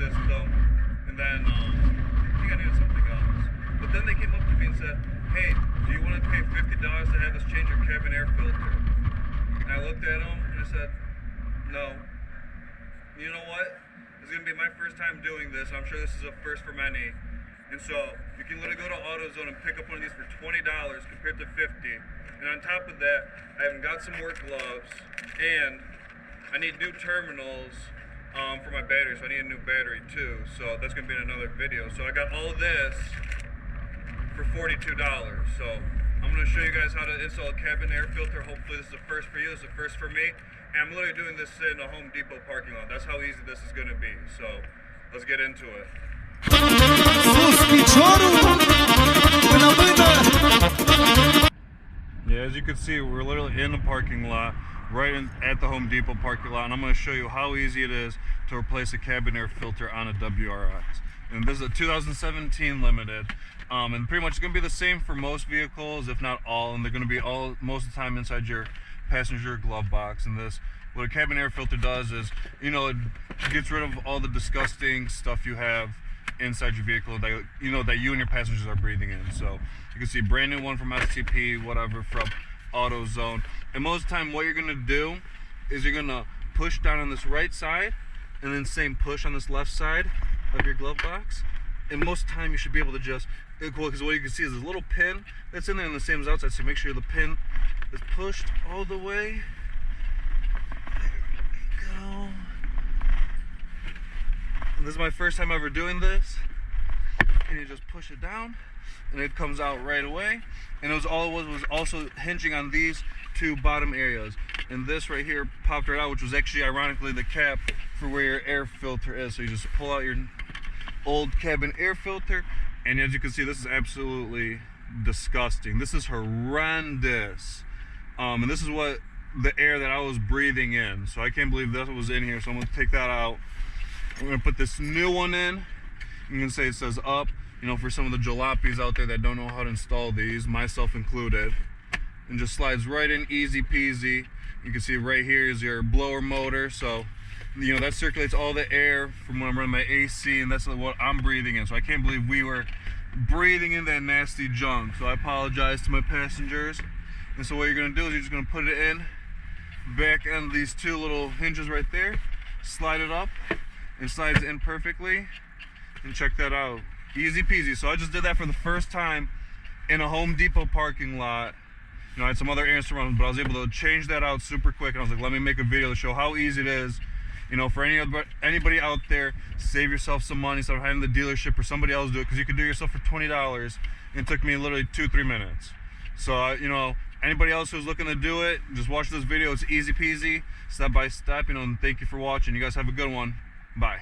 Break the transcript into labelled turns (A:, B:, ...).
A: system, and then I think I needed something else. But then they came up to me and said, hey, do you want to pay $50 to have us change your cabin air filter? And I looked at them and I said, no. You know what? It's going to be my first time doing this. I'm sure this is a first for many. And so you can literally go to AutoZone and pick up one of these for $20 compared to $50. And on top of that, I haven't got some work gloves, and I need new terminals for my battery, so I need a new battery too. So that's going to be in another video. So I got all this for $42. So I'm going to show you guys how to install a cabin air filter. Hopefully this is a first for you, this is a first for me. And I'm literally doing this in a Home Depot parking lot. That's how easy this is going to be. So let's get into it. Yeah, as you can see, we're literally in the parking lot, at the Home Depot parking lot, and I'm going to show you how easy it is to replace a cabin air filter on a WRX. And this is a 2017 Limited, and pretty much it's going to be the same for most vehicles, if not all, and they're going to be all most of the time inside your passenger glove box. And this, what a cabin air filter does is, you know, it gets rid of all the disgusting stuff you have inside your vehicle that you and your passengers are breathing in. So you can see brand new one from STP, whatever, from AutoZone. And most of the time what you're gonna do is you're gonna push down on this right side and then same push on this left side of your glove box. And most of the time you should be able to just, because what you can see is this little pin that's in there and the same as outside, so make sure the pin is pushed all the way. There we go. And this is my first time ever doing this, and you just push it down and it comes out right away. And all it was also hinging on these two bottom areas, and this right here popped right out, which was actually ironically the cap for where your air filter is. So you just pull out your old cabin air filter, and as you can see, this is absolutely disgusting. This is horrendous, and this is what the air that I was breathing in. So I can't believe that was in here, so I'm going to take that out. I'm going to put this new one in. You can say it says up, you know, for some of the jalopies out there that don't know how to install these, myself included. And just slides right in, easy peasy. You can see right here is your blower motor, so you know that circulates all the air from when I'm running my AC, and that's what I'm breathing in. So I can't believe we were breathing in that nasty junk. So I apologize to my passengers. And so what you're going to do is you're just going to put it in back on these two little hinges right there, slide it up, and slides in perfectly. And check that out, easy peasy. So I just did that for the first time in a Home Depot parking lot. You know, I had some other errands to run, but I was able to change that out super quick, and I was like, let me make a video to show how easy it is. You know, for anybody out there, save yourself some money instead of having the dealership or somebody else do it, because you can do it yourself for $20, and it took me literally 2-3 minutes. So you know, anybody else who's looking to do it, just watch this video. It's easy peasy, step by step. You know, and thank you for watching. You guys have a good one. Bye.